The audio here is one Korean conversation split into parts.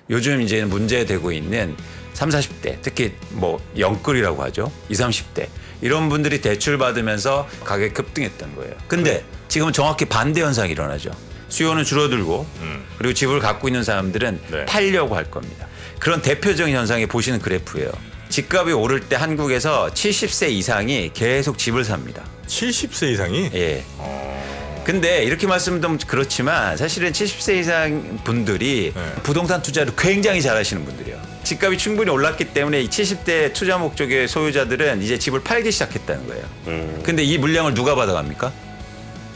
요즘 이제 문제되고 있는 30, 40대 특히 뭐 영끌이라고 하죠. 20, 30대 이런 분들이 대출 받으면서 가격이 급등했던 거예요. 근데 지금은 정확히 반대 현상이 일어나죠. 수요는 줄어들고 그리고 집을 갖고 있는 사람들은 네. 팔려고 할 겁니다. 그런 대표적인 현상이 보시는 그래프예요. 집값이 오를 때 한국에서 70세 이상이 계속 집을 삽니다. 70세 이상이? 예. 근데 이렇게 말씀드리면 그렇지만 사실은 70세 이상 분들이 네. 부동산 투자를 굉장히 잘하시는 분들이에요. 집값이 충분히 올랐기 때문에 이 70대 투자 목적의 소유자들은 이제 집을 팔기 시작했다는 거예요. 근데 이 물량을 누가 받아갑니까?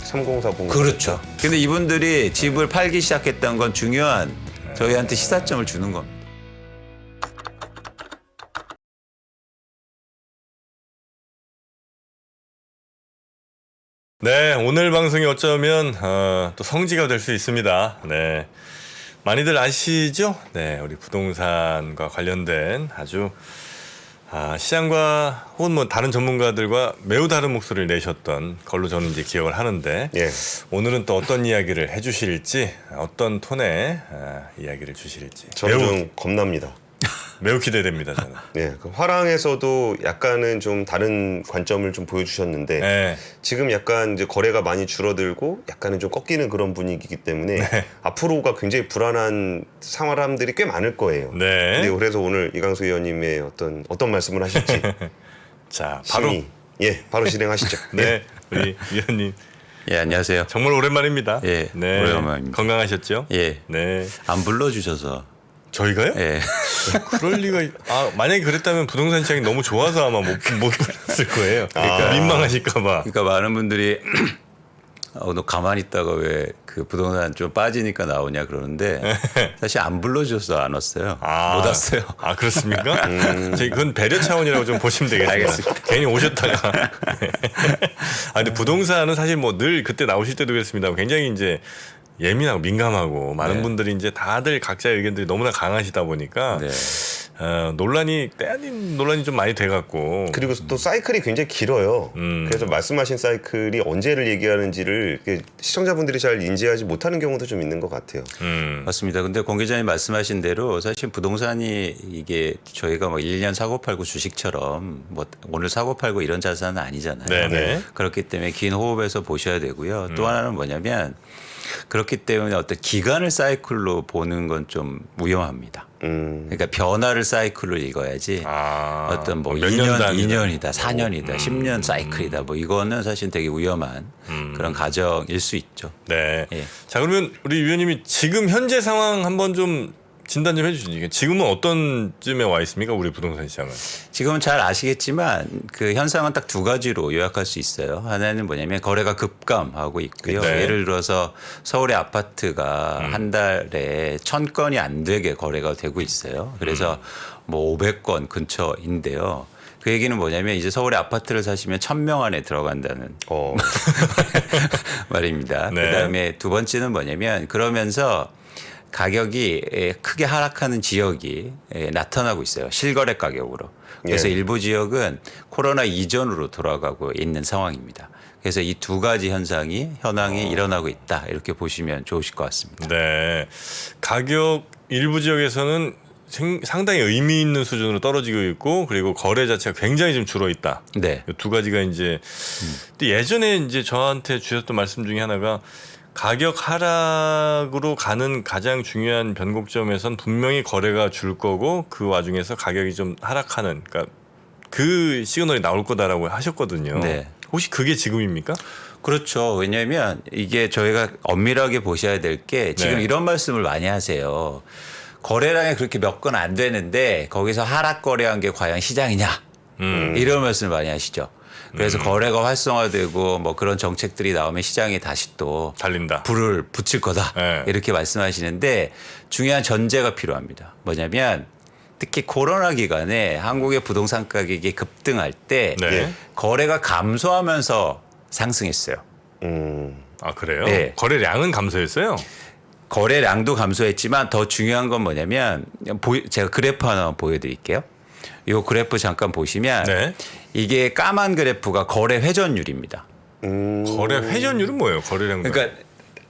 3040. 그렇죠. 근데 이분들이 집을 팔기 시작했다는 건 중요한 저희한테 시사점을 주는 겁니다. 네, 오늘 방송이 어쩌면 또 성지가 될 수 있습니다. 네, 많이들 아시죠? 네, 우리 부동산과 관련된 아주 시장과 혹은 뭐 다른 전문가들과 매우 다른 목소리를 내셨던 걸로 저는 이제 기억을 하는데 예. 오늘은 또 어떤 이야기를 해주실지 어떤 톤의 이야기를 주실지 저는 좀 겁납니다. 매우 기대됩니다. 저는. 예, 그 화랑에서도 약간은 좀 다른 관점을 좀 보여주셨는데 네. 지금 약간 이제 거래가 많이 줄어들고 약간은 좀 꺾이는 그런 분위기이기 때문에 앞으로가 굉장히 불안한 사람들이 꽤 많을 거예요. 네. 근데 그래서 오늘 이강수 의원님의 어떤 말씀을 하실지 자, 바로 바로 진행하시죠. 네, 우리 위원님 예, 안녕하세요. 정말 오랜만입니다. 예, 네. 오랜만입니다. 건강하셨죠? 예. 네. 안 불러주셔서. 저희가요? 예. 그럴 리가. 만약에 그랬다면 부동산 시장이 너무 좋아서 아마 못 불렀을 거예요. 그러니까 민망하실까봐. 그러니까 많은 분들이 너 가만히 있다가 왜 그 부동산 좀 빠지니까 나오냐 그러는데 사실 안 불러주셔서 안 왔어요. 못 왔어요. 그렇습니까? 저희 그건 배려 차원이라고 좀 보시면 되겠습니다. 알겠습니다. 괜히 오셨다가. 근데 부동산은 사실 뭐 늘 그때 나오실 때도 그랬습니다. 굉장히 이제 예민하고 민감하고 많은 네. 분들이 이제 다들 각자의 의견들이 너무나 강하시다 보니까 네. 논란이 때 아닌 논란이 좀 많이 돼갖고 그리고 또 사이클이 굉장히 길어요. 그래서 말씀하신 사이클이 언제를 얘기하는지를 시청자분들이 잘 인지하지 못하는 경우도 좀 있는 것 같아요. 맞습니다. 근데 공 기자님 말씀하신 대로 사실 부동산이 이게 저희가 뭐 1년 사고 팔고 주식처럼 뭐 오늘 사고 팔고 이런 자산은 아니잖아요. 네네. 그렇기 때문에 긴 호흡에서 보셔야 되고요. 또 하나는 뭐냐면 그렇기 때문에 어떤 기간을 사이클로 보는 건 좀 위험합니다. 그러니까 변화를 사이클로 읽어야지 어떤 뭐 몇년 2년, 단위다. 2년이다, 4년이다, 10년 사이클이다 뭐 이거는 사실 되게 위험한 그런 가정일 수 있죠. 네. 예. 자, 그러면 우리 위원님이 지금 현재 상황 한번 좀 진단 좀 해주시죠. 지금은 어떤 쯤에 와 있습니까? 우리 부동산 시장은. 지금은 잘 아시겠지만 그 현상은 딱 두 가지로 요약할 수 있어요. 하나는 뭐냐면 거래가 급감하고 있고요. 네. 예를 들어서 서울의 아파트가 한 달에 1000건이 안 되게 거래가 되고 있어요. 그래서 뭐 500건 근처인데요. 그 얘기는 뭐냐면 이제 서울의 아파트를 사시면 1000명 안에 들어간다는 말입니다. 네. 그다음에 두 번째는 뭐냐면 그러면서 가격이 크게 하락하는 지역이 나타나고 있어요. 실거래 가격으로. 그래서 예. 일부 지역은 코로나 이전으로 돌아가고 있는 상황입니다. 그래서 이 두 가지 현황이 일어나고 있다. 이렇게 보시면 좋으실 것 같습니다. 네. 가격 일부 지역에서는 상당히 의미 있는 수준으로 떨어지고 있고 그리고 거래 자체가 굉장히 좀 줄어 있다. 네. 이 두 가지가 이제 또 예전에 이제 저한테 주셨던 말씀 중에 하나가 가격 하락으로 가는 가장 중요한 변곡점에선 분명히 거래가 줄 거고 그 와중에서 가격이 좀 하락하는 그러니까 그 시그널이 나올 거다라고 하셨거든요. 네. 혹시 그게 지금입니까? 그렇죠. 왜냐하면 이게 저희가 엄밀하게 보셔야 될 게 지금 네. 이런 말씀을 많이 하세요. 거래량이 그렇게 몇 건 안 되는데 거기서 하락 거래한 게 과연 시장이냐? 이런 말씀을 많이 하시죠. 그래서 거래가 활성화되고 뭐 그런 정책들이 나오면 시장이 다시 또 달린다. 불을 붙일 거다. 네. 이렇게 말씀하시는데 중요한 전제가 필요합니다. 뭐냐면 특히 코로나 기간에 한국의 부동산 가격이 급등할 때 네. 거래가 감소하면서 상승했어요. 그래요? 네. 거래량은 감소했어요? 거래량도 감소했지만 더 중요한 건 뭐냐면 제가 그래프 하나 보여드릴게요. 이 그래프 잠깐 보시면 네. 이게 까만 그래프가 거래 회전율입니다. 거래 회전율은 뭐예요? 거래량. 그러니까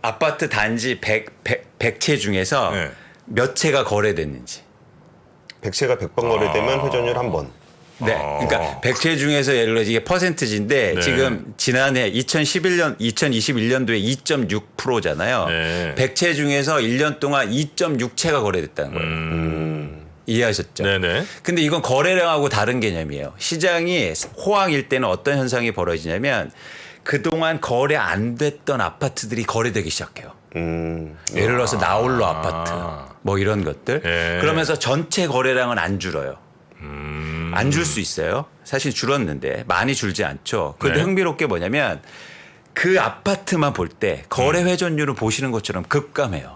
아파트 단지 100채 중에서 네. 몇 채가 거래됐는지. 100채가 100번 거래되면 회전율 1번. 네. 그러니까 100채 중에서 예를 들어 이게 퍼센트지인데 네. 지금 지난해 2021년도에 2.6%잖아요. 네. 100채 중에서 1년 동안 2.6채가 거래됐다는 거예요. 이해하셨죠? 네네. 근데 이건 거래량하고 다른 개념이에요. 시장이 호황일 때는 어떤 현상이 벌어지냐면 그동안 거래 안 됐던 아파트들이 거래되기 시작해요. 예를 들어서 나홀로 아파트 뭐 이런 것들. 예. 그러면서 전체 거래량은 안 줄어요. 안 줄 수 있어요. 사실 줄었는데 많이 줄지 않죠. 그런데 네. 흥미롭게 뭐냐면 그 아파트만 볼 때 거래 회전율을 보시는 것처럼 급감해요.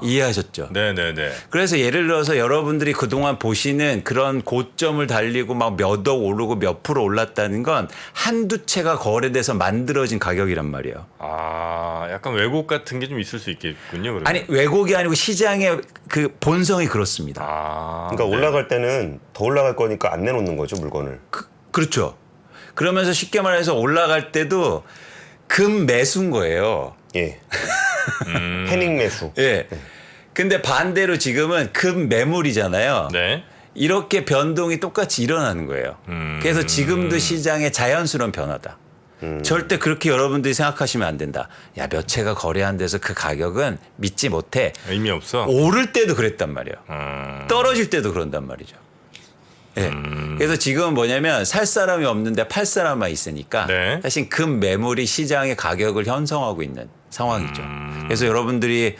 이해하셨죠? 네네네. 그래서 예를 들어서 여러분들이 그동안 보시는 그런 고점을 달리고 막 몇 억 오르고 몇 프로 올랐다는 건 한두 채가 거래돼서 만들어진 가격이란 말이에요. 약간 왜곡 같은 게 좀 있을 수 있겠군요. 그러면. 아니 왜곡이 아니고 시장의 그 본성이 그렇습니다. 그러니까 올라갈 때는 더 올라갈 거니까 안 내놓는 거죠, 물건을. 그렇죠. 그러면서 쉽게 말해서 올라갈 때도 금 매수인 거예요. 예. 패닉 매수. 예. 근데 반대로 지금은 금 매물이잖아요. 네. 이렇게 변동이 똑같이 일어나는 거예요. 그래서 지금도 시장의 자연스러운 변화다. 절대 그렇게 여러분들이 생각하시면 안 된다. 야, 몇 채가 거래한 데서 그 가격은 믿지 못해. 의미 없어. 오를 때도 그랬단 말이에요. 떨어질 때도 그런단 말이죠. 예. 그래서 지금은 뭐냐면 살 사람이 없는데 팔 사람만 있으니까 네. 사실 금 매물이 시장의 가격을 형성하고 있는 상황이죠. 그래서 여러분들이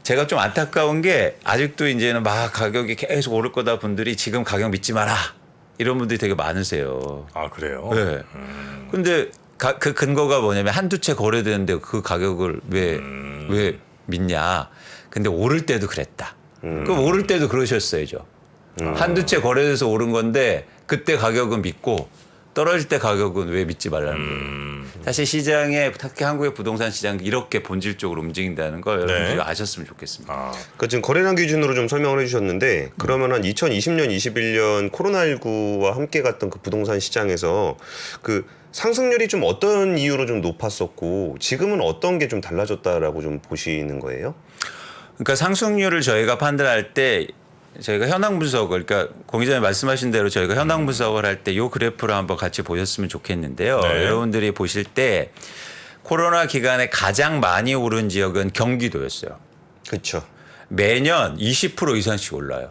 제가 좀 안타까운 게 아직도 이제는 막 가격이 계속 오를 거다 분들이 지금 가격 믿지 마라 이런 분들이 되게 많으세요. 그래요? 네. 근데 그 근거가 뭐냐면 한두 채 거래되는데 그 가격을 왜 믿냐. 근데 오를 때도 그랬다. 그럼 오를 때도 그러셨어야죠. 한두 채 거래돼서 오른 건데 그때 가격은 믿고 떨어질 때 가격은 왜 믿지 말라는 거예요. 사실 시장에 특히 한국의 부동산 시장 이렇게 본질적으로 움직인다는 걸 여러분들이 아셨으면 좋겠습니다. 그러니까 지금 거래량 기준으로 좀 설명을 해주셨는데 그러면 한 2020년, 21년 코로나19와 함께 갔던 그 부동산 시장에서 그 상승률이 좀 어떤 이유로 좀 높았었고 지금은 어떤 게 좀 달라졌다라고 좀 보시는 거예요? 그러니까 상승률을 저희가 판단할 때 저희가 현황 분석을 그러니까 공기자님 말씀하신 대로 저희가 현황 분석을 할 때 이 그래프를 한번 같이 보셨으면 좋겠는데요. 네. 여러분들이 보실 때 코로나 기간에 가장 많이 오른 지역은 경기도였어요. 그렇죠. 매년 20% 이상씩 올라요.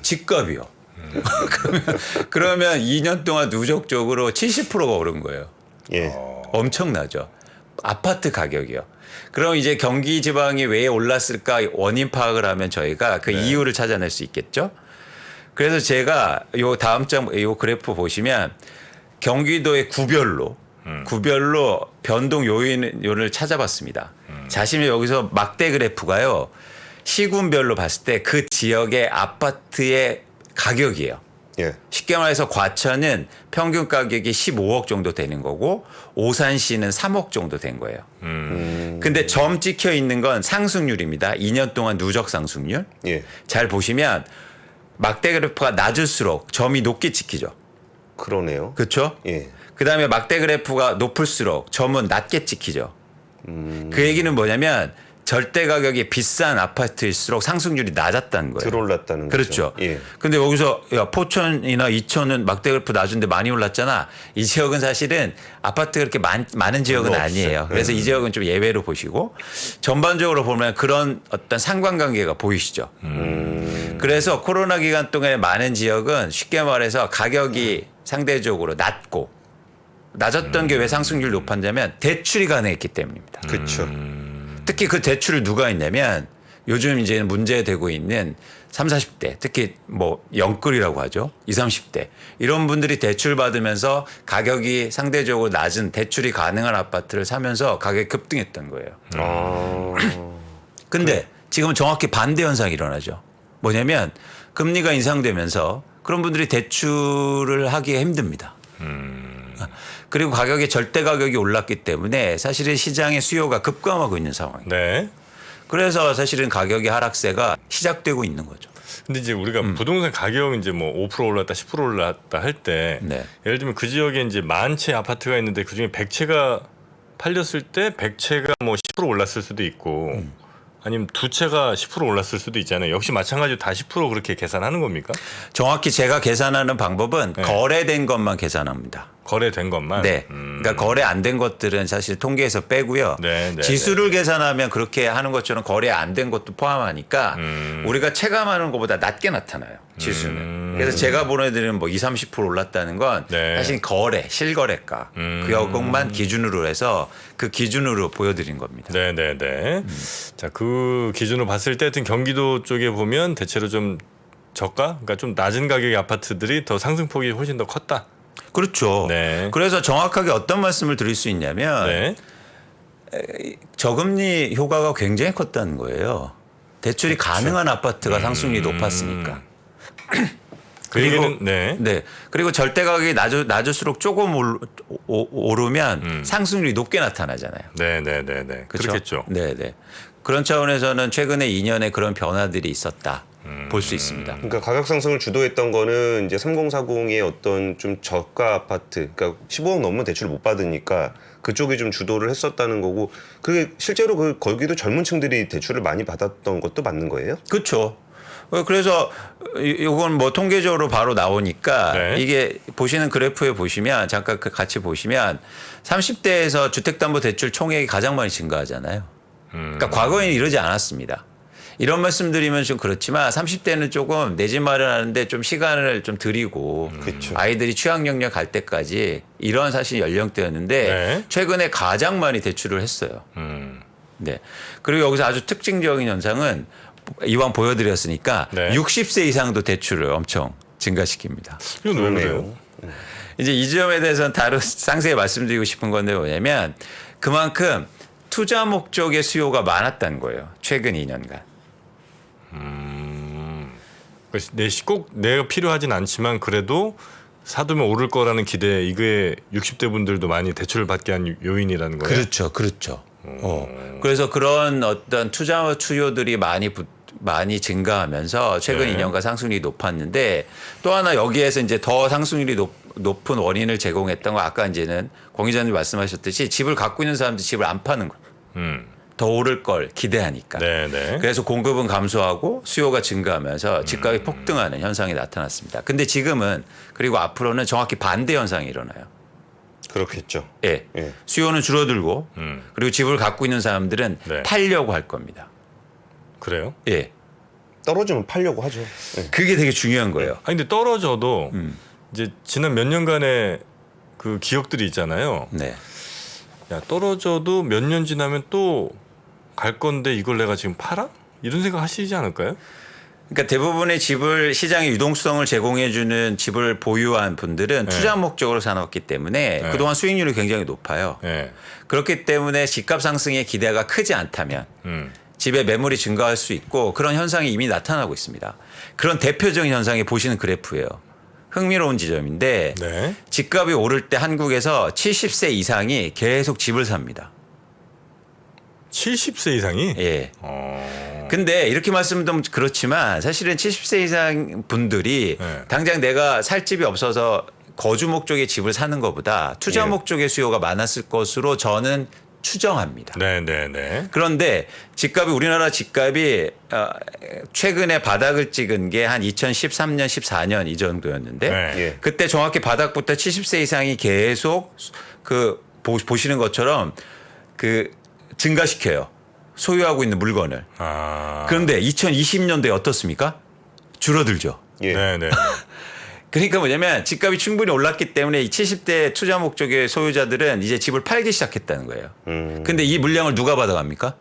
집값이요. 그러면 2년 동안 누적적으로 70%가 오른 거예요. 예. 엄청나죠. 아파트 가격이요. 그럼 이제 경기 지방이 왜 올랐을까 원인 파악을 하면 저희가 그 이유를 찾아낼 수 있겠죠. 그래서 제가 요 다음 장 요 그래프 보시면 경기도의 구별로 변동 요인을 찾아봤습니다. 자신이 여기서 막대 그래프가요. 시군별로 봤을 때 그 지역의 아파트의 가격이에요. 예. 쉽게 말해서 과천은 평균 가격이 15억 정도 되는 거고 오산시는 3억 정도 된 거예요. 근데 점 찍혀 있는 건 상승률입니다. 2년 동안 누적 상승률. 예. 잘 보시면 막대 그래프가 낮을수록 점이 높게 찍히죠. 그러네요. 그렇죠? 예. 그다음에 막대 그래프가 높을수록 점은 낮게 찍히죠. 그 얘기는 뭐냐면 절대 가격이 비싼 아파트일수록 상승률이 낮았다는 거예요. 들어올랐다는 그렇죠. 거죠. 예. 근데 여기서 야, 포천이나 이천은 막대 그래프 낮은데 많이 올랐잖아. 이 지역은 사실은 아파트가 그렇게 많은 지역은 별로 아니에요. 없어요. 그래서 이 지역은 좀 예외로 보시고 전반적으로 보면 그런 어떤 상관관계가 보이시죠. 그래서 코로나 기간 동안에 많은 지역은 쉽게 말해서 가격이 상대적으로 낮았던 게 왜 상승률이 높았냐면 대출이 가능했기 때문입니다. 그렇죠. 특히 그 대출을 누가 했냐면 요즘 이제 문제되고 있는 30, 40대 특히 뭐 영끌이라고 하죠. 20, 30대 이런 분들이 대출 받으면서 가격이 상대적으로 낮은 대출이 가능한 아파트를 사면서 가격이 급등했던 거예요. 근데 지금은 정확히 반대 현상이 일어나죠. 뭐냐면 금리가 인상되면서 그런 분들이 대출을 하기 힘듭니다. 그리고 가격이 절대 가격이 올랐기 때문에 사실은 시장의 수요가 급감하고 있는 상황이에요. 네. 그래서 사실은 가격의 하락세가 시작되고 있는 거죠. 근데 이제 우리가 부동산 가격 이제 뭐 5% 올랐다, 10% 올랐다 할 때 네. 예를 들면 그 지역에 이제 10,000채 아파트가 있는데 그 중에 100채가 팔렸을 때 100채가 뭐 10% 올랐을 수도 있고 아니면 두 채가 10% 올랐을 수도 있잖아요. 역시 마찬가지로 다 10% 그렇게 계산하는 겁니까? 정확히 제가 계산하는 방법은 네. 거래된 것만 계산합니다. 거래된 것만. 네. 그러니까 거래 안 된 것들은 사실 통계에서 빼고요. 네, 네, 지수를 계산하면 그렇게 하는 것처럼 거래 안 된 것도 포함하니까 우리가 체감하는 것보다 낮게 나타나요. 지수는. 그래서 제가 보내드리는 뭐 20, 30% 올랐다는 건 네. 사실 거래, 실거래가 그것만 기준으로 해서 그 기준으로 보여드린 겁니다. 네네네. 자, 그 기준으로 봤을 때 하여튼 경기도 쪽에 보면 대체로 좀 저가, 그러니까 좀 낮은 가격의 아파트들이 더 상승폭이 훨씬 더 컸다. 그렇죠. 네. 그래서 정확하게 어떤 말씀을 드릴 수 있냐면 네. 저금리 효과가 굉장히 컸다는 거예요. 대출이 가능한 아파트가 상승률이 높았으니까. 그 얘기는 네. 그리고 절대 가격이 낮을수록 조금 오르면 상승률이 높게 나타나잖아요. 네네네네. 그렇죠? 그렇겠죠. 네네. 그런 차원에서는 최근에 2년에 그런 변화들이 있었다 볼 수 있습니다. 그러니까 가격 상승을 주도했던 거는 이제 3040의 어떤 좀 저가 아파트, 그러니까 15억 넘으면 대출을 못 받으니까 그쪽이 좀 주도를 했었다는 거고, 그게 실제로 거기도 젊은 층들이 대출을 많이 받았던 것도 맞는 거예요? 그렇죠. 그래서 이건 뭐 통계적으로 바로 나오니까 네. 이게 보시는 그래프에 보시면 잠깐 같이 보시면 30대에서 주택담보대출 총액이 가장 많이 증가하잖아요. 그러니까 과거에는 이러지 않았습니다. 이런 말씀드리면 좀 그렇지만 30대는 조금 내 집 마련하는데 좀 시간을 좀 드리고 아이들이 취학 영역 갈 때까지 이런 사실 연령대였는데 네. 최근에 가장 많이 대출을 했어요. 네. 그리고 여기서 아주 특징적인 현상은 이왕 보여드렸으니까 네. 60세 이상도 대출을 엄청 증가시킵니다. 이건 왜 그래요? 이제 이 점에 대해서는 상세히 말씀드리고 싶은 건데 뭐냐면 그만큼 투자 목적의 수요가 많았다는 거예요. 최근 2년간. 꼭 내가 필요하진 않지만 그래도 사두면 오를 거라는 기대, 이게 60대 분들도 많이 대출을 받게 한 요인이라는 거예요. 그렇죠. 그렇죠. 그래서 그런 어떤 투자 수요들이 많이 증가하면서 최근 네. 2년간 상승률이 높았는데 또 하나 여기에서 이제 더 상승률이 높은 원인을 제공했던 거 아까 이제는 공 기자님 말씀하셨듯이 집을 갖고 있는 사람들이 집을 안 파는 거예요. 더 오를 걸 기대하니까. 네네. 그래서 공급은 감소하고 수요가 증가하면서 집값이 폭등하는 현상이 나타났습니다. 근데 지금은 그리고 앞으로는 정확히 반대 현상이 일어나요. 그렇겠죠. 예. 예. 수요는 줄어들고 그리고 집을 갖고 있는 사람들은 네. 팔려고 할 겁니다. 그래요? 예. 떨어지면 팔려고 하죠. 예. 그게 되게 중요한 거예요. 아니 근데 떨어져도 이제 지난 몇 년간의 그 기억들이 있잖아요. 네. 야, 떨어져도 몇 년 지나면 또 갈 건데 이걸 내가 지금 팔아? 이런 생각 하시지 않을까요? 그러니까 대부분의 집을 시장의 유동성을 제공해주는 집을 보유한 분들은 네. 투자 목적으로 사놨기 때문에 네. 그동안 수익률이 굉장히 높아요. 네. 그렇기 때문에 집값 상승의 기대가 크지 않다면 집의 매물이 증가할 수 있고 그런 현상이 이미 나타나고 있습니다. 그런 대표적인 현상이 보시는 그래프예요. 흥미로운 지점인데 네. 집값이 오를 때 한국에서 70세 이상이 계속 집을 삽니다. 70세 이상이? 예. 근데 이렇게 말씀드리면 그렇지만 사실은 70세 이상 분들이 네. 당장 내가 살 집이 없어서 거주 목적의 집을 사는 것보다 투자 예. 목적의 수요가 많았을 것으로 저는 추정합니다. 네네네. 그런데 집값이 우리나라 집값이 최근에 바닥을 찍은 게 한 2013년, 14년 이 정도였는데 네. 예. 그때 정확히 바닥부터 70세 이상이 계속 보시는 것처럼 증가시켜요. 소유하고 있는 물건을. 아. 그런데 2020년도에 어떻습니까? 줄어들죠. 예. 네네. 그러니까 뭐냐면 집값이 충분히 올랐기 때문에 이 70대 투자 목적의 소유자들은 이제 집을 팔기 시작했다는 거예요. 근데 이 물량을 누가 받아갑니까?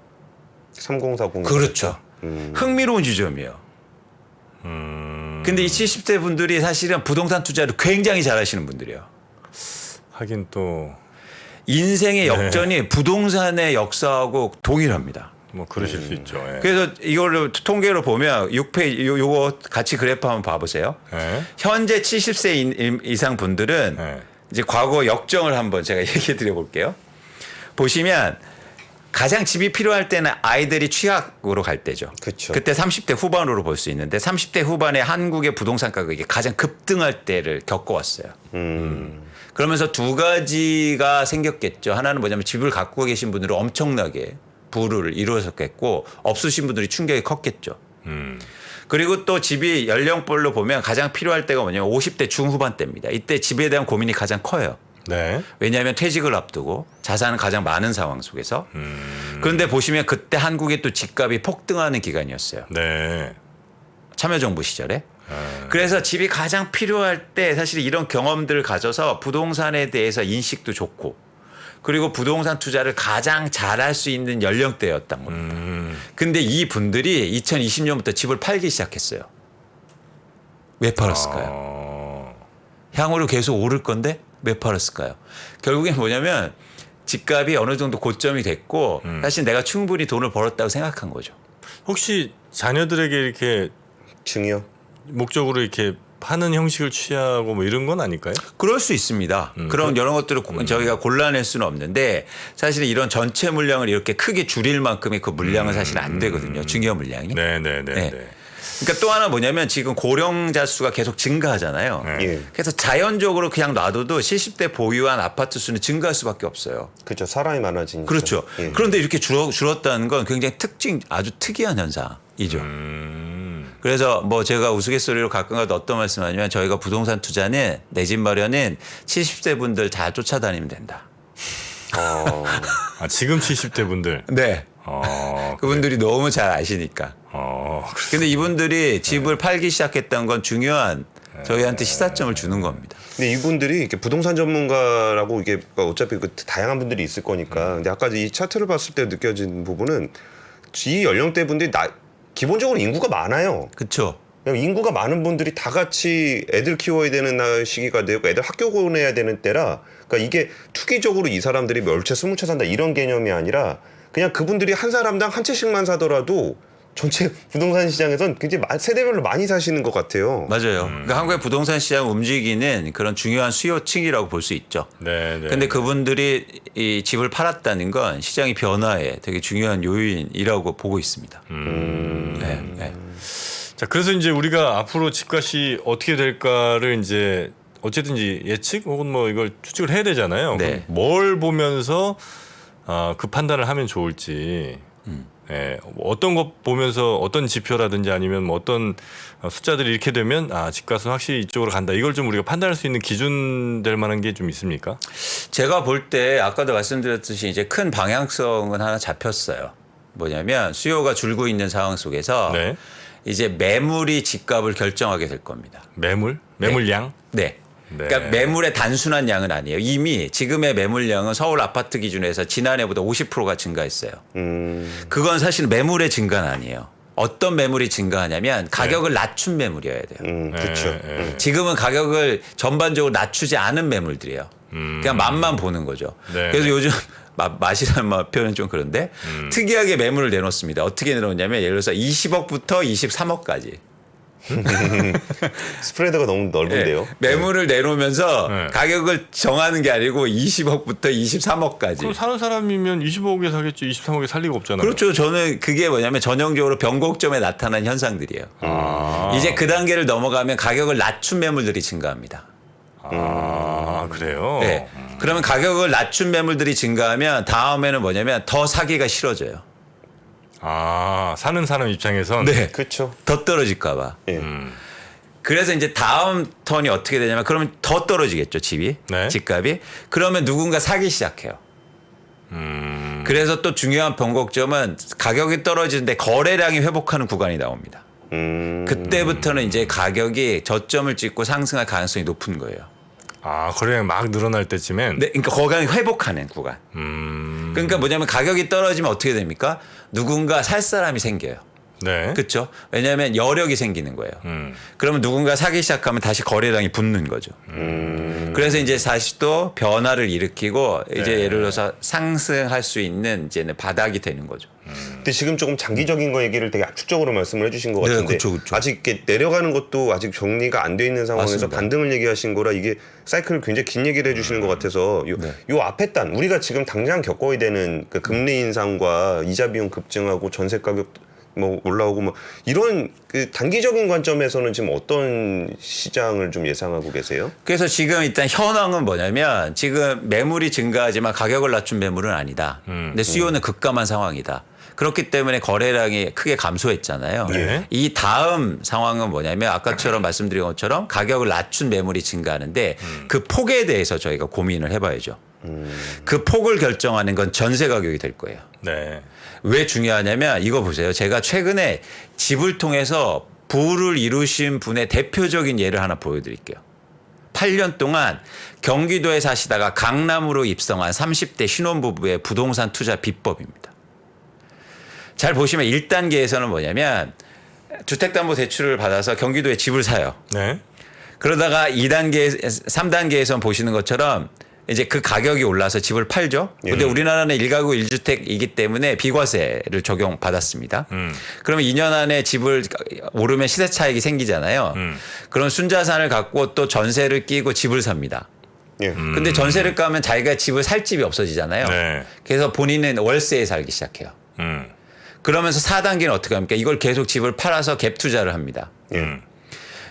3040. 그렇죠. 흥미로운 지점이에요. 근데 이 70대 분들이 사실은 부동산 투자를 굉장히 잘하시는 분들이에요. 하긴 또 인생의 역전이 부동산의 역사하고 동일합니다. 뭐 그러실 수 있죠. 예. 그래서 이거를 통계로 보면 6페이지 요거 같이 그래프 한번 봐보세요. 네. 현재 70세 이상 분들은 네. 이제 과거 역정을 한번 제가 얘기해 드려 볼게요. 보시면 가장 집이 필요할 때는 아이들이 취학으로 갈 때죠. 그쵸. 그때 30대 후반으로 볼 수 있는데 30대 후반에 한국의 부동산 가격이 가장 급등할 때를 겪어왔어요. 그러면서 두 가지가 생겼겠죠. 하나는 뭐냐면 집을 갖고 계신 분들은 엄청나게 부를 이루셨겠고 없으신 분들이 충격이 컸겠죠. 음. 그리고 또 집이 연령별로 보면 가장 필요할 때가 뭐냐면 50대 중후반 때입니다. 이때 집에 대한 고민이 가장 커요. 네. 왜냐하면 퇴직을 앞두고 자산은 가장 많은 상황 속에서. 그런데 보시면 그때 한국의 또 집값이 폭등하는 기간이었어요. 네. 참여정부 시절에. 그래서 집이 가장 필요할 때 사실 이런 경험들을 가져서 부동산에 대해서 인식도 좋고 그리고 부동산 투자를 가장 잘할 수 있는 연령대였던 겁니다. 근데 이 분들이 2020년부터 집을 팔기 시작했어요. 왜 팔았을까요? 향후로 계속 오를 건데 왜 팔았을까요? 결국엔 뭐냐면 집값이 어느 정도 고점이 됐고 사실 내가 충분히 돈을 벌었다고 생각한 거죠. 혹시 자녀들에게 이렇게 증여. 목적으로 이렇게 파는 형식을 취하고 뭐 이런 건 아닐까요? 그럴 수 있습니다. 그런 이런 것들을 저희가 골라낼 수는 없는데 사실은 이런 전체 물량을 이렇게 크게 줄일 만큼의 그 물량은 사실 안 되거든요. 증여 물량이. 네네네. 네. 그러니까 또 하나 뭐냐면 지금 고령자 수가 계속 증가하잖아요. 네. 예. 그래서 자연적으로 그냥 놔둬도 70대 보유한 아파트 수는 증가할 수밖에 없어요. 그렇죠. 사람이 많아지니까. 그렇죠. 예. 그런데 이렇게 줄었다는 건 굉장히 아주 특이한 현상이죠. 그래서 뭐 제가 우스갯소리로 가끔가다 어떤 말씀하냐면 저희가 부동산 투자는 내 집 마련은 70대 분들 잘 쫓아다니면 된다. 아, 지금 70대 분들. 네. 그분들이 너무 잘 아시니까. 근데 이분들이 집을 팔기 시작했던 건 중요한 저희한테 시사점을 주는 겁니다. 근데 이분들이 이렇게 부동산 전문가라고 이게 어차피 그 다양한 분들이 있을 거니까. 근데 아까 이 차트를 봤을 때 느껴진 부분은 이 연령대 분들이 기본적으로 인구가 많아요. 그렇죠. 인구가 많은 분들이 다 같이 애들 키워야 되는 시기가 되고 애들 학교 보내야 되는 때라 그러니까 이게 투기적으로 이 사람들이 몇 채 20채 산다 이런 개념이 아니라 그냥 그분들이 한 사람당 한 채씩만 사더라도 전체 부동산 시장에선 굉장히 세대별로 많이 사시는 것 같아요. 맞아요. 그러니까 한국의 부동산 시장 움직이는 그런 중요한 수요층이라고 볼 수 있죠. 네. 근데 그분들이 이 집을 팔았다는 건 시장의 변화에 되게 중요한 요인이라고 보고 있습니다. 네. 자, 그래서 이제 우리가 앞으로 집값이 어떻게 될까를 이제 어쨌든지 예측 혹은 뭐 이걸 추측을 해야 되잖아요. 네. 그럼 뭘 보면서 그 판단을 하면 좋을지. 예, 뭐 어떤 것 보면서 어떤 지표라든지 아니면 뭐 어떤 숫자들이 이렇게 되면 집값은 확실히 이쪽으로 간다. 이걸 좀 우리가 판단할 수 있는 기준 될 만한 게 좀 있습니까? 제가 볼 때 아까도 말씀드렸듯이 이제 큰 방향성은 하나 잡혔어요. 뭐냐면 수요가 줄고 있는 상황 속에서 네. 이제 매물이 집값을 결정하게 될 겁니다. 매물량? 네. 네. 그러니까 매물의 단순한 양은 아니에요. 이미 지금의 매물량은 서울 아파트 기준에서 지난해보다 50%가 증가했어요. 그건 사실 매물의 증가는 아니에요. 어떤 매물이 증가하냐면 가격을 낮춘 매물이어야 돼요. 그렇죠. 지금은 가격을 전반적으로 낮추지 않은 매물들이에요. 그냥 맛만 보는 거죠. 네. 그래서 요즘 맛이라는 표현은 좀 그런데 특이하게 매물을 내놓습니다. 어떻게 내놓냐면 예를 들어서 20억부터 23억까지. 스프레드가 너무 넓은데요. 네. 매물을 내놓으면서 네. 가격을 정하는 게 아니고 20억부터 23억까지. 그럼 사는 사람이면 25억에 사겠죠. 23억에 살 리가 없잖아요. 그렇죠. 저는 그게 뭐냐면 전형적으로 변곡점에 나타난 현상들이에요. 이제 그 단계를 넘어가면 가격을 낮춘 매물들이 증가합니다. 그래요? 네. 그러면 가격을 낮춘 매물들이 증가하면 다음에는 뭐냐면 더 사기가 싫어져요. 사는 사람 입장에선 네. 그렇죠. 더 떨어질까 봐. 예. 그래서 이제 다음 턴이 어떻게 되냐면 그러면 더 떨어지겠죠, 집이. 네. 집값이. 그러면 누군가 사기 시작해요. 그래서 또 중요한 변곡점은 가격이 떨어지는데 거래량이 회복하는 구간이 나옵니다. 그때부터는 이제 가격이 저점을 찍고 상승할 가능성이 높은 거예요. 거래량 막 늘어날 때쯤엔 네, 그러니까 거기가 회복하는 구간. 그러니까 뭐냐면 가격이 떨어지면 어떻게 됩니까? 누군가 살 사람이 생겨요. 네. 그렇죠? 왜냐하면 여력이 생기는 거예요. 그러면 누군가 사기 시작하면 다시 거래량이 붙는 거죠. 그래서 이제 다시 또 변화를 일으키고 이제 네. 예를 들어서 상승할 수 있는 이제는 바닥이 되는 거죠. 근데 지금 조금 장기적인 거 얘기를 되게 압축적으로 말씀을 해주신 것 네, 같은데 그쵸. 아직 이렇게 내려가는 것도 아직 정리가 안 돼 있는 상황에서 맞습니다. 반등을 얘기하신 거라 이게 사이클을 굉장히 긴 얘기를 해주시는 것 같아서 요 앞에 단 우리가 지금 당장 겪어야 되는 그 금리 인상과 이자 비용 급증하고 전세 가격 뭐 올라오고 뭐 이런 그 단기적인 관점에서는 지금 어떤 시장을 좀 예상하고 계세요? 그래서 지금 일단 현황은 뭐냐면 지금 매물이 증가하지만 가격을 낮춘 매물은 아니다. 근데 수요는 급감한 상황이다. 그렇기 때문에 거래량이 크게 감소했잖아요. 네. 이 다음 상황은 뭐냐면 아까처럼 말씀드린 것처럼 가격을 낮춘 매물이 증가하는데 그 폭에 대해서 저희가 고민을 해봐야죠. 그 폭을 결정하는 건 전세 가격이 될 거예요. 네. 왜 중요하냐면 이거 보세요. 제가 최근에 집을 통해서 부를 이루신 분의 대표적인 예를 하나 보여드릴게요. 8년 동안 경기도에 사시다가 강남으로 입성한 30대 신혼부부의 부동산 투자 비법입니다. 잘 보시면 1단계에서는 뭐냐면 주택담보대출을 받아서 경기도에 집을 사요. 네. 그러다가 2단계, 3단계에선 보시는 것처럼 이제 그 가격이 올라서 집을 팔죠. 근데 우리나라는 1가구 1주택이기 때문에 비과세를 적용받았습니다. 그러면 2년 안에 집을 오르면 시세 차익이 생기잖아요. 그런 순자산을 갖고 또 전세를 끼고 집을 삽니다. 예. 근데 전세를 까면 자기가 집을 살 집이 없어지잖아요. 네. 그래서 본인은 월세에 살기 시작해요. 그러면서 4단계는 어떻게 합니까? 이걸 계속 집을 팔아서 갭 투자를 합니다.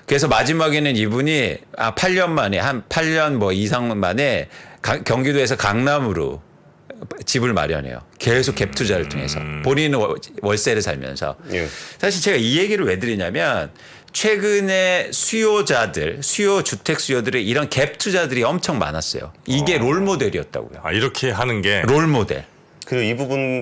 그래서 마지막에는 이분이 8년 만에 한 8년 뭐 이상 만에 경기도에서 강남으로 집을 마련해요. 계속 갭 투자를 통해서 본인은 월세를 살면서. 예. 사실 제가 이 얘기를 왜 드리냐면 최근에 수요 주택 수요들이 이런 갭 투자들이 엄청 많았어요. 이게 롤 모델이었다고요. 아, 이렇게 하는 게 롤 모델. 그리고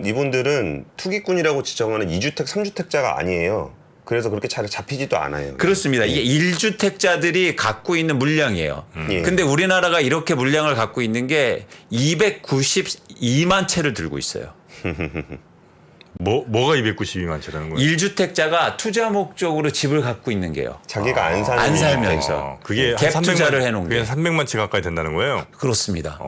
이분들은 투기꾼이라고 지정하는 2주택, 3주택자가 아니에요. 그래서 그렇게 잘 잡히지도 않아요. 그렇습니다. 이게 1주택자들이 갖고 있는 물량이에요. 예. 근데 우리나라가 이렇게 물량을 갖고 있는 게 292만 채를 들고 있어요. 뭐가 292만 채라는 거예요? 1주택자가 투자 목적으로 집을 갖고 있는 게요. 자기가 안 사는 안 주택. 살면서. 그게 한 갭 300만, 투자를 해놓은 그게 게. 300만 채 가까이 된다는 거예요? 그렇습니다.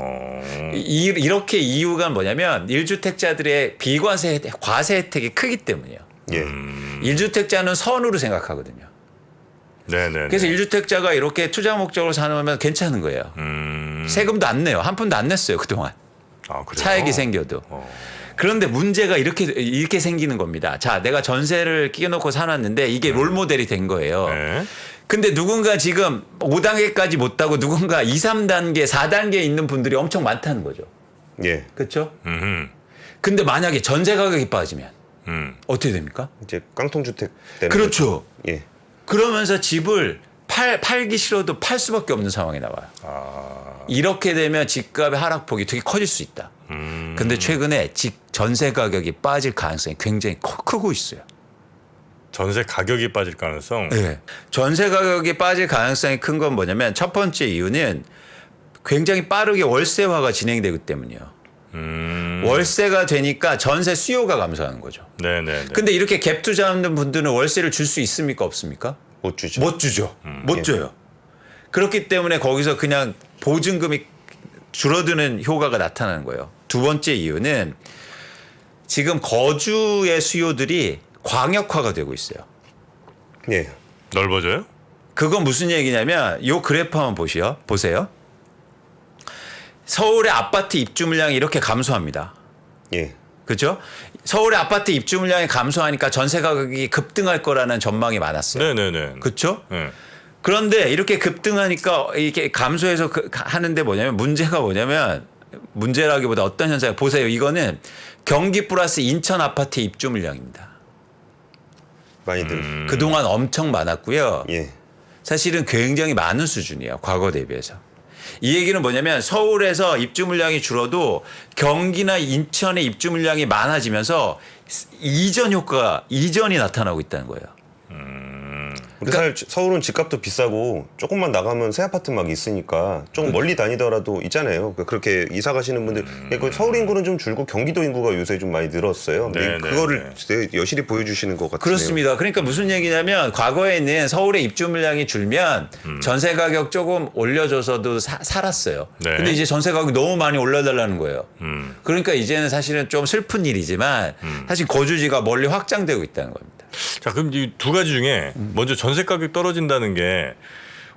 이렇게 이유가 뭐냐면 1주택자들의 비과세 과세 혜택이 크기 때문이에요. 예. 1주택자는 선으로 생각하거든요. 네네. 그래서 1주택자가 이렇게 투자 목적으로 사놓으면 괜찮은 거예요. 세금도 안 내요. 한 푼도 안 냈어요, 그동안. 아, 그래요? 차익이 생겨도. 그런데 문제가 이렇게 생기는 겁니다. 자, 내가 전세를 끼워놓고 사놨는데 이게 롤 모델이 된 거예요. 네. 근데 누군가 지금 5단계까지 못 가고 누군가 2, 3단계, 4단계에 있는 분들이 엄청 많다는 거죠. 예. 그렇죠? 음흠. 근데 만약에 전세 가격이 빠지면 어떻게 됩니까? 이제 깡통주택 되는 그렇죠. 거죠. 예. 그러면서 집을 팔기 싫어도 팔 수밖에 없는 상황이 나와요. 이렇게 되면 집값의 하락폭이 되게 커질 수 있다. 근데 최근에 전세 가격이 빠질 가능성이 굉장히 크고 있어요. 전세 가격이 빠질 가능성? 네. 전세 가격이 빠질 가능성이 큰 건 뭐냐면 첫 번째 이유는 굉장히 빠르게 월세화가 진행되기 때문이에요. 월세가 되니까 전세 수요가 감소하는 거죠. 네네. 근데 이렇게 갭 투자하는 분들은 월세를 줄 수 있습니까? 없습니까? 못 주죠. 못 주죠. 못 예. 줘요. 그렇기 때문에 거기서 그냥 보증금이 줄어드는 효과가 나타나는 거예요. 두 번째 이유는 지금 거주의 수요들이 광역화가 되고 있어요. 예. 넓어져요? 그건 무슨 얘기냐면 요 그래프 한번 보세요. 서울의 아파트 입주 물량이 이렇게 감소합니다. 예. 그렇죠? 서울의 아파트 입주 물량이 감소하니까 전세 가격이 급등할 거라는 전망이 많았어요. 네네네. 그렇죠? 네. 그런데 이렇게 급등하니까 이렇게 감소해서 하는데 문제가 뭐냐면 문제라기보다 어떤 현상이 보세요. 이거는 경기 플러스 인천 아파트 입주 물량입니다. 많이들. 그동안 엄청 많았고요. 예. 사실은 굉장히 많은 수준이에요. 과거 대비해서. 이 얘기는 뭐냐면 서울에서 입주 물량이 줄어도 경기나 인천의 입주 물량이 많아지면서 이전이 나타나고 있다는 거예요. 우리 서울은 집값도 비싸고 조금만 나가면 새 아파트 막 있으니까 조금 멀리 다니더라도 있잖아요. 그렇게 이사 가시는 분들 그 서울 인구는 좀 줄고 경기도 인구가 요새 좀 많이 늘었어요. 네, 그거를 여실히 보여주시는 것 같아요. 그렇습니다. 그러니까 무슨 얘기냐면 과거에는 서울의 입주 물량이 줄면 전세 가격 조금 올려줘서도 살았어요. 네. 근데 이제 전세 가격이 너무 많이 올려달라는 거예요. 그러니까 이제는 사실은 좀 슬픈 일이지만 사실 거주지가 멀리 확장되고 있다는 겁니다. 자, 그럼 이 두 가지 중에 먼저 전세 가격 떨어진다는 게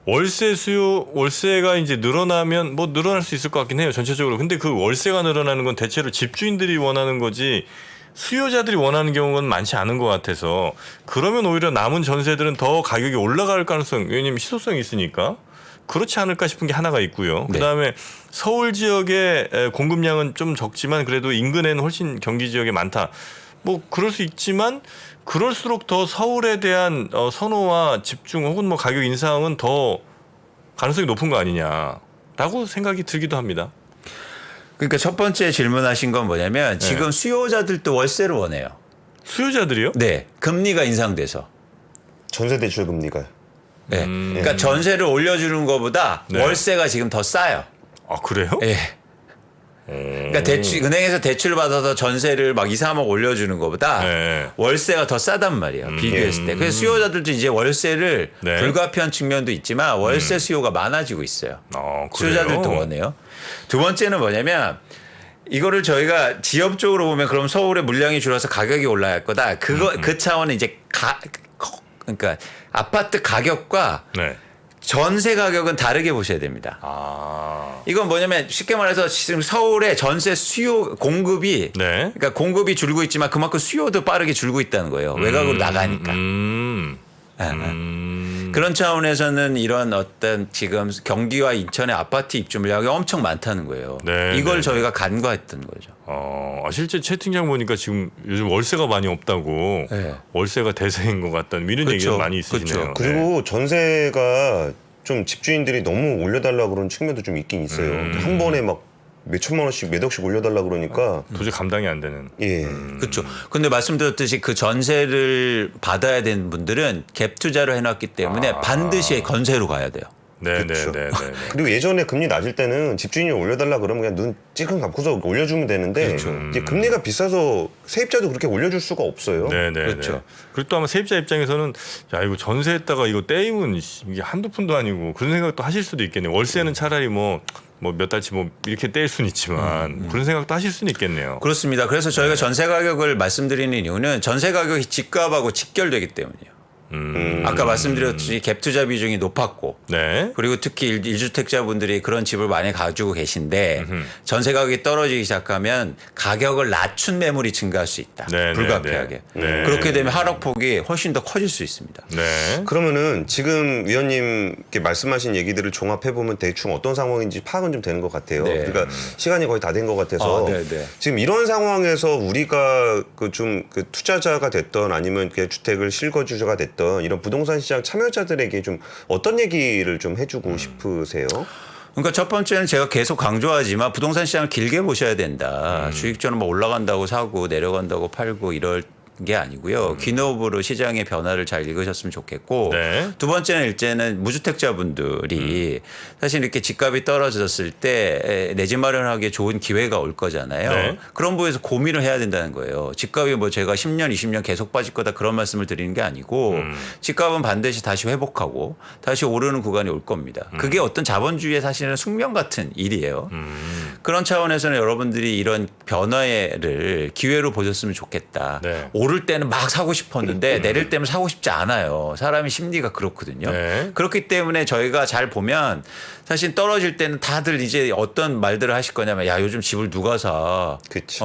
월세가 이제 늘어나면 뭐 늘어날 수 있을 것 같긴 해요. 전체적으로. 근데 그 월세가 늘어나는 건 대체로 집주인들이 원하는 거지 수요자들이 원하는 경우는 많지 않은 것 같아서 그러면 오히려 남은 전세들은 더 가격이 올라갈 가능성, 왜냐면 희소성이 있으니까 그렇지 않을까 싶은 게 하나가 있고요. 네. 그다음에 서울 지역의 공급량은 좀 적지만 그래도 인근에는 훨씬 경기 지역에 많다. 뭐 그럴 수 있지만 그럴수록 더 서울에 대한 선호와 집중 혹은 뭐 가격 인상은 더 가능성이 높은 거 아니냐라고 생각이 들기도 합니다. 그러니까 첫 번째 질문하신 건 뭐냐면 지금 수요자들도 월세를 원해요. 수요자들이요? 네, 금리가 인상돼서. 전세 대출 금리가. 네, 그러니까 전세를 올려주는 것보다 네. 월세가 지금 더 싸요. 아 그래요? 예. 그러니까 은행에서 대출 받아서 전세를 막 2, 3억 올려주는 것보다 네. 월세가 더 싸단 말이에요. 비교했을 때. 그래서 수요자들도 이제 월세를 네. 불가피한 측면도 있지만 월세 수요가 많아지고 있어요. 그래요? 수요자들도 원해요. 두 번째는 뭐냐면 이거를 저희가 지역적으로 보면 그럼 서울의 물량이 줄어서 가격이 올라갈 거다. 그 차원은 이제 그러니까 아파트 가격과 네. 전세 가격은 다르게 보셔야 됩니다. 아. 이건 뭐냐면 쉽게 말해서 지금 서울의 전세 수요 공급이 네. 그러니까 공급이 줄고 있지만 그만큼 수요도 빠르게 줄고 있다는 거예요. 외곽으로 나가니까. 그런 차원에서는 이런 어떤 지금 경기와 인천의 아파트 입주 물량이 엄청 많다는 거예요. 네, 이걸 네, 저희가 간과했던 거죠. 실제 채팅창 보니까 지금 요즘 월세가 많이 없다고 네. 월세가 대세인 것 같다는 이런 그렇죠. 얘기가 많이 있으시네요. 그렇죠. 그리고 전세가 좀 집주인들이 너무 올려달라 그런 측면도 좀 있긴 있어요. 한 번에 막 몇천만 원씩 몇 억씩 올려달라 그러니까 도저히 감당이 안 되는. 예. 그렇죠. 근데 말씀드렸듯이 그 전세를 받아야 되는 분들은 갭 투자를 해놨기 때문에 반드시 건세로 가야 돼요. 그렇죠. 네네네. 그리고 예전에 금리 낮을 때는 집주인이 올려달라 그러면 그냥 눈 찔끔 감고서 올려주면 되는데 그렇죠. 이제 금리가 비싸서 세입자도 그렇게 올려줄 수가 없어요. 네네. 그렇죠. 그리고 또 아마 세입자 입장에서는 야 이거 전세했다가 이거 떼이면 이게 한두 푼도 아니고 그런 생각도 하실 수도 있겠네요. 월세는 차라리 뭐 몇 달치 뭐 이렇게 뗄 수는 있지만 그런 생각도 하실 수는 있겠네요. 그렇습니다. 그래서 저희가 전세 가격을 말씀드리는 이유는 전세 가격이 집값하고 직결되기 때문이에요. 아까 말씀드렸듯이 갭 투자 비중이 높았고 네. 그리고 특히 1주택자분들이 그런 집을 많이 가지고 계신데 전세 가격이 떨어지기 시작하면 가격을 낮춘 매물이 증가할 수 있다. 네, 불가피하게. 네, 네. 그렇게 되면 하락폭이 훨씬 더 커질 수 있습니다. 네. 그러면은 지금 위원님께 말씀하신 얘기들을 종합해 보면 대충 어떤 상황인지 파악은 좀 되는 것 같아요. 네. 그러니까 시간이 거의 다 된 것 같아서 네, 네. 지금 이런 상황에서 우리가 그 투자자가 됐던 아니면 그냥 주택을 실거주자가 됐던 이런 부동산 시장 참여자들에게 좀 어떤 얘기를 좀 해주고 싶으세요? 그러니까 첫 번째는 제가 계속 강조하지만 부동산 시장을 길게 보셔야 된다. 수익률은 뭐 올라간다고 사고 내려간다고 팔고 이럴 게 아니고요. 기업으로 시장의 변화를 잘 읽으셨으면 좋겠고 네. 두 번째는 일제는 무주택자분들이 사실 이렇게 집값이 떨어졌을 때 내 집 마련하기에 좋은 기회가 올 거잖아요. 네. 그런 부분에서 고민을 해야 된다는 거예요. 집값이 뭐 제가 10년, 20년 계속 빠질 거다 그런 말씀을 드리는 게 아니고 집값은 반드시 다시 회복하고 다시 오르는 구간이 올 겁니다. 그게 어떤 자본주의의 사실은 숙명 같은 일이에요. 그런 차원에서는 여러분들이 이런 변화를 기회로 보셨으면 좋겠다. 네. 오를 때는 막 사고 싶었는데 내릴 때는 사고 싶지 않아요. 사람의 심리가 그렇거든요. 네. 그렇기 때문에 저희가 잘 보면 사실 떨어질 때는 다들 이제 어떤 말들을 하실 거냐면 야 요즘 집을 누가 사? 그치.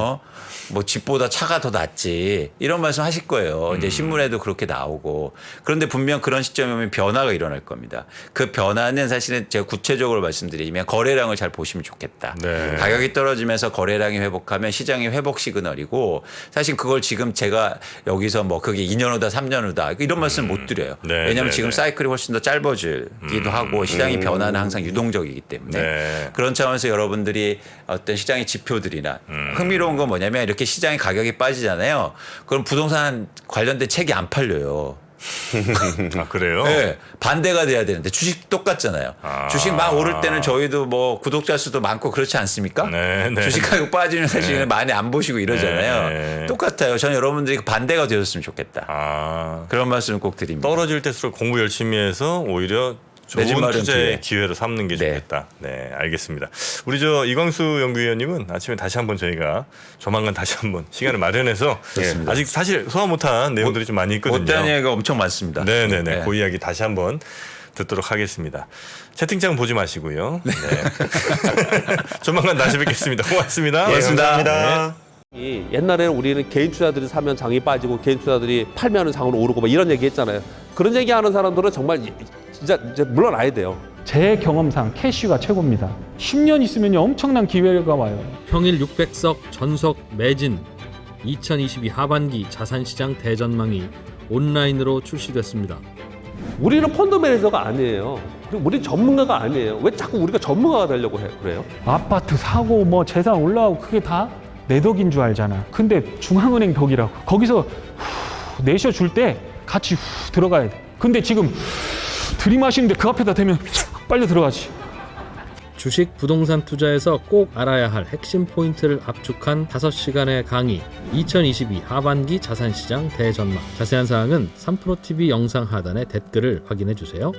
뭐 집보다 차가 더 낫지 이런 말씀 하실 거예요. 이제 신문에도 그렇게 나오고 그런데 분명 그런 시점에 오면 변화가 일어날 겁니다. 그 변화는 사실은 제가 구체적으로 말씀드리면 거래량을 잘 보시면 좋겠다. 네. 가격이 떨어지면서 거래량이 회복하면 시장이 회복 시그널이고 사실 그걸 지금 제가 여기서 뭐 그게 2년 후다 3년 후다 이런 말씀 못 드려요. 네, 왜냐하면 네, 지금 네. 사이클이 훨씬 더 짧아지기도 하고 시장이 변화는 항상 유동적이기 때문에 네. 그런 차원에서 여러분들이 어떤 시장의 지표들이나 흥미로운 건 뭐냐면 이렇게 시장의 가격이 빠지잖아요. 그럼 부동산 관련된 책이 안 팔려요. 아 그래요? 네, 반대가 돼야 되는데 주식 똑같잖아요. 아. 주식 막 오를 때는 저희도 뭐 구독자 수도 많고 그렇지 않습니까? 네, 네. 주식 가격 빠지면 사실 많이 안 보시고 이러잖아요. 네. 똑같아요. 저는 여러분들이 반대가 되었으면 좋겠다. 아 그런 말씀을 꼭 드립니다. 떨어질 때일수록 공부 열심히 해서 오히려 내집 좋은 마련 투자의 기회. 기회로 삼는 게 네. 좋겠다. 네, 알겠습니다. 우리 이광수 연구위원님은 아침에 다시 한번 저희가 조만간 다시 한번 시간을 마련해서 좋습니다. 아직 사실 소화 못한 내용들이 좀 많이 있거든요. 못다한 얘기가 엄청 많습니다. 네네네. 네. 그 이야기 다시 한번 듣도록 하겠습니다. 채팅창 보지 마시고요. 네. 조만간 다시 뵙겠습니다. 고맙습니다. 예, 고맙습니다. 감사합니다. 네. 옛날에는 우리는 개인 투자들이 사면 장이 빠지고 개인 투자들이 팔면 장으로 오르고 막 이런 얘기 했잖아요. 그런 얘기하는 사람들은 정말 진짜 이제 물러나야 돼요. 제 경험상 캐시가 최고입니다. 10년 있으면 엄청난 기회가 와요. 평일 600석 전석 매진 2022 하반기 자산시장 대전망이 온라인으로 출시됐습니다. 우리는 펀드 매니저가 아니에요. 그리고 우리는 전문가가 아니에요. 왜 자꾸 우리가 전문가가 되려고 그래요? 아파트 사고 뭐 재산 올라오고 그게 다 내 덕인 줄 알잖아. 근데 중앙은행 덕이라고. 거기서 내셔 줄 때 같이 들어가야 돼. 근데 지금 들이마시는데 그 앞에다 대면 빨리 들어가지. 주식 부동산 투자에서 꼭 알아야 할 핵심 포인트를 압축한 5시간의 강의 2022 하반기 자산시장 대전망. 자세한 사항은 3프로TV 영상 하단의 댓글을 확인해 주세요.